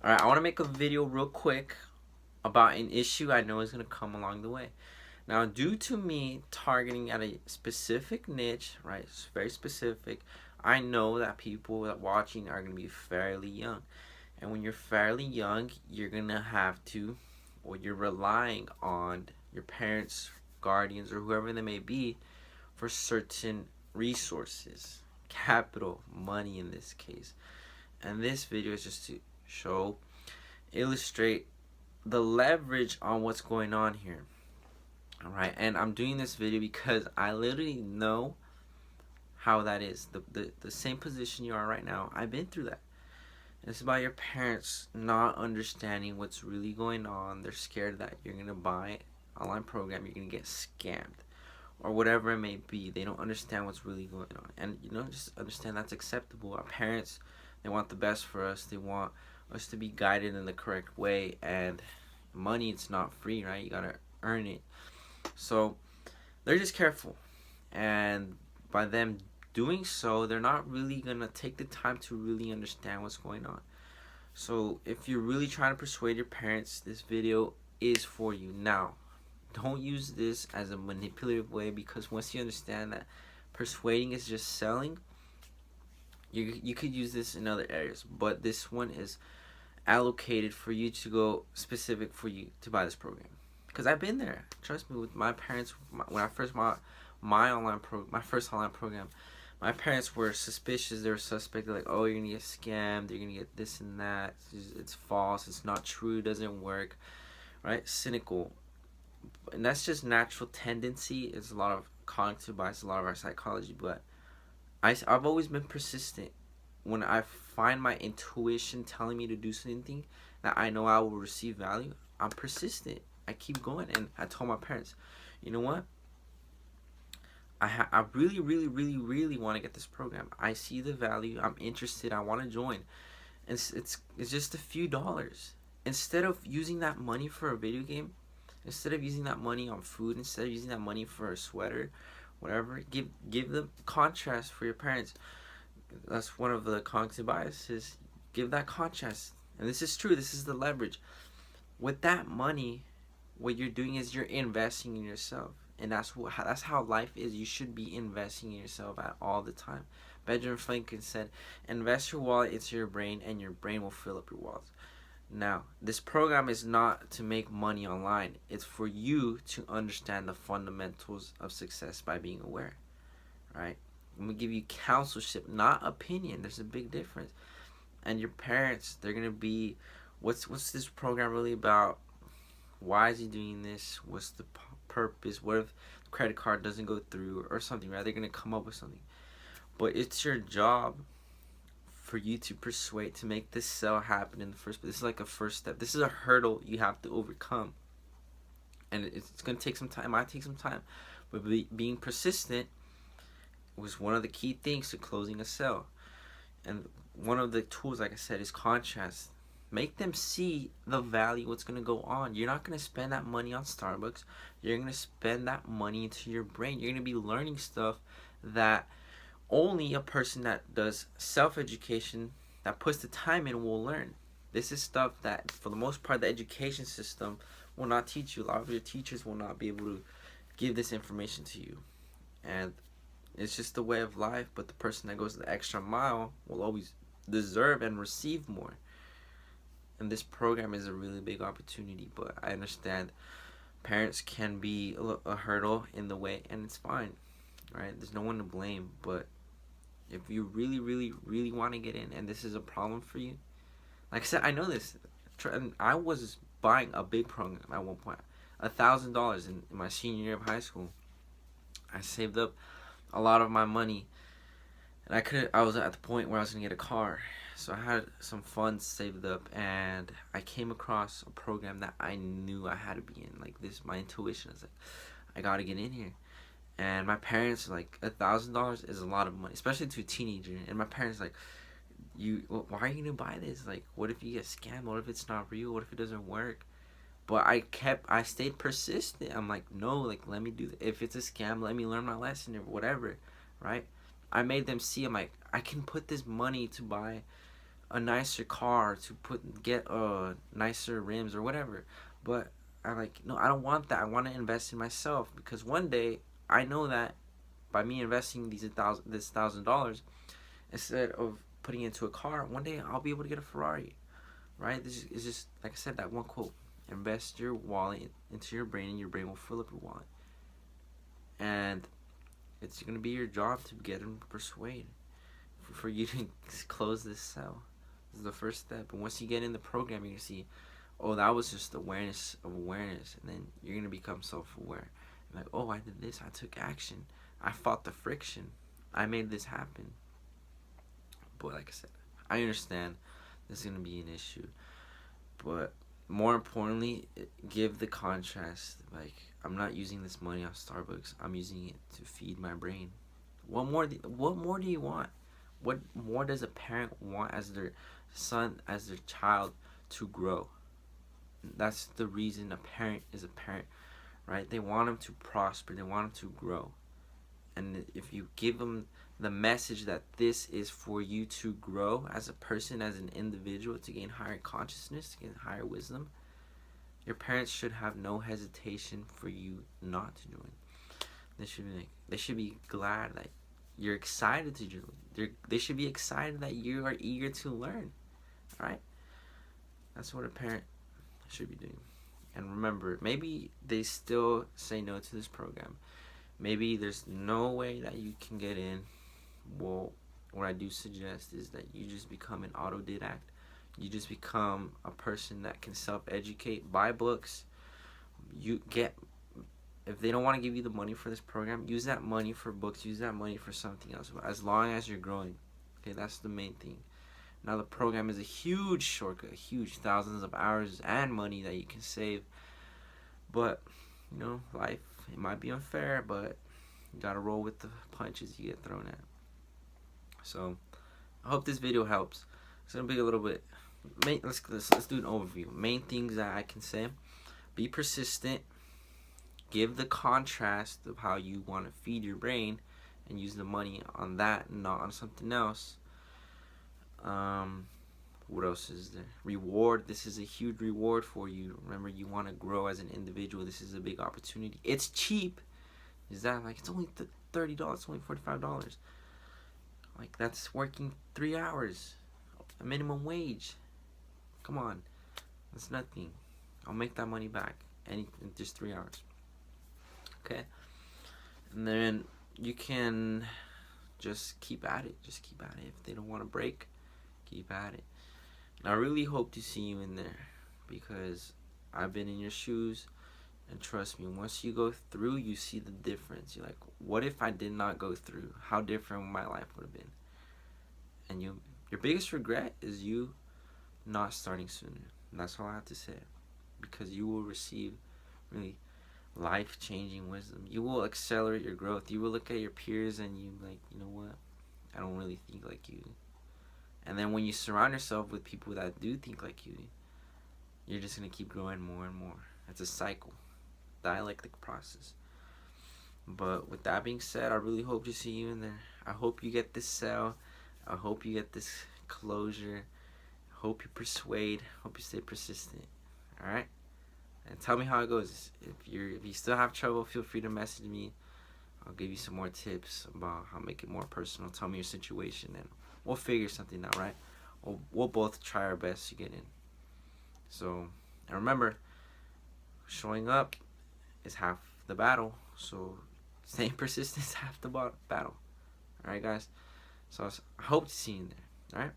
Alright, I want to make a video real quick about an issue I know is going to come along the way. Now, due to me targeting at a specific niche, right, it's very specific, I know that people that watching are going to be fairly young. And when you're fairly young, you're going to have to, or you're relying on your parents, guardians, or whoever they may be for certain resources, capital, money in this case. And this video is just to illustrate the leverage on what's going on here. Alright, and I'm doing this video because I literally know how that is. The same position you are right now, I've been through that. And it's about your parents not understanding what's really going on. They're scared that you're going to buy an online program, you're going to get scammed, or whatever it may be. They don't understand what's really going on. And just understand that's acceptable. Our parents, they want the best for us. They want us to be guided in the correct way, and money, it's not free, right? You gotta earn it. So they're just careful, and by them doing so, they're not really gonna take the time to really understand what's going on. So if you're really trying to persuade your parents, this video is for you. Now, don't use this as a manipulative way, because once you understand that persuading is just selling, you could use this in other areas, but this one is allocated for you to go specific for you to buy this program. Because I've been there, trust me. With my parents, when I first bought my first online program, my parents were suspicious. They were suspect. They're like, oh, you're gonna get scammed, you're gonna get this and that, it's false, it's not true, it doesn't work, right? Cynical. And that's just natural tendency. It's a lot of cognitive bias, a lot of our psychology. But I've always been persistent. When I find my intuition telling me to do something that I know I will receive value, I'm persistent. I keep going. And I told my parents, you know what? I really, really, really, really want to get this program. I see the value. I'm interested. I want to join. And it's just a few dollars. Instead of using that money for a video game, instead of using that money on food, instead of using that money for a sweater, whatever, give the contrast for your parents. That's one of the cognitive biases. Give that contrast. And this is true. This is the leverage. With that money, what you're doing is you're investing in yourself. And that's how life is. You should be investing in yourself at all the time. Benjamin Franklin said, invest your wallet into your brain, and your brain will fill up your wallet. Now, this program is not to make money online. It's for you to understand the fundamentals of success by being aware, right? I'm going to give you counselship, not opinion. There's a big difference. And your parents, they're going to be, what's this program really about? Why is he doing this? What's the purpose? What if the credit card doesn't go through or something, right? They're going to come up with something. But it's your job for you to persuade, to make this sale happen in the first place. This is like a first step. This is a hurdle you have to overcome. And it's going to take some time. It might take some time. But being persistent was one of the key things to closing a sale. And one of the tools, like I said, is contrast. Make them see the value, what's going to go on. You're not going to spend that money on Starbucks. You're going to spend that money into your brain. You're going to be learning stuff that only a person that does self-education, that puts the time in, will learn. This is stuff that, for the most part, the education system will not teach you. A lot of your teachers will not be able to give this information to you. And it's just the way of life, but the person that goes the extra mile will always deserve and receive more. And this program is a really big opportunity, but I understand parents can be a hurdle in the way, and it's fine, right? There's no one to blame. But if you really, really, really want to get in, and this is a problem for you, like I said, I know this. I was buying a big program at one point, $1,000 in my senior year of high school. I saved up a lot of my money, and I was at the point where I was gonna get a car. So I had some funds saved up, and I came across a program that I knew I had to be in. Like this, my intuition is like, I gotta get in here. And my parents were like, $1,000 is a lot of money, especially to a teenager. And my parents like, why are you gonna buy this? Like, what if you get scammed? What if it's not real? What if it doesn't work? But I stayed persistent. I'm like, no, like, let me do if it's a scam, let me learn my lesson or whatever, right? I made them see, I'm like, I can put this money to buy a nicer car, to get nicer rims or whatever. But I'm like, no, I don't want that. I want to invest in myself, because one day I know that by me investing this $1,000, instead of putting it into a car, one day I'll be able to get a Ferrari, right? This is just like I said, that one quote: invest your wallet into your brain, and your brain will fill up your wallet. And it's gonna be your job to get them to persuade for you to close this sale. This is the first step. And once you get in the program, you're gonna see, oh, that was just awareness of awareness, and then you're gonna become self-aware. Like, oh, I did this. I took action. I fought the friction. I made this happen. But like I said, I understand this is gonna be an issue, but more importantly, give the contrast. Like, I'm not using this money on Starbucks. I'm using it to feed my brain. What more? What more do you want? What more does a parent want as their son, as their child, to grow? That's the reason a parent is a parent, right? They want them to prosper. They want them to grow. And if you give them the message that this is for you to grow as a person, as an individual, to gain higher consciousness, to gain higher wisdom, your parents should have no hesitation for you not to join. They should be glad that you're excited to join. They should be excited that you are eager to learn. Right? That's what a parent should be doing. And remember, maybe they still say no to this program. Maybe there's no way that you can get in. Well, what I do suggest is that you just become an autodidact. You just become a person that can self-educate, buy books. If they don't want to give you the money for this program, use that money for books, use that money for something else, as long as you're growing. Okay, that's the main thing. Now, the program is a huge shortcut, huge, thousands of hours and money that you can save. But, life, it might be unfair, but you gotta roll with the punches you get thrown at. So, I hope this video helps. It's gonna be a little bit. Let's do an overview. Main things that I can say: be persistent. Give the contrast of how you want to feed your brain, and use the money on that, not on something else. What else is there? Reward. This is a huge reward for you. Remember, you want to grow as an individual. This is a big opportunity. It's cheap. Is that like, it's only $30? It's only $45. Like, that's working 3 hours, a minimum wage. Come on, that's nothing. I'll make that money back in just 3 hours. Okay, and then you can just keep at it. Just keep at it. If they don't want to break, keep at it. And I really hope to see you in there, because I've been in your shoes, and trust me, once you go through, you see the difference. You're like, what if I did not go through? How different my life would have been? And your biggest regret is you not starting sooner. And that's all I have to say, because you will receive really life-changing wisdom. You will accelerate your growth. You will look at your peers and you like, you know what? I don't really think like you. And then when you surround yourself with people that do think like you, you're just going to keep growing more and more. It's a cycle, dialectic process. But with that being said, I really hope to see you in there. I hope you get this sale. I hope you get this closure. I hope you persuade. Hope you stay persistent. All right? And tell me how it goes. If you still have trouble, feel free to message me. I'll give you some more tips about how to make it more personal. Tell me your situation, and we'll figure something out, right? We'll both try our best to get in. So, and remember, showing up is half the battle. So, staying persistent is half the battle. All right, guys? So, I hope to see you in there. All right?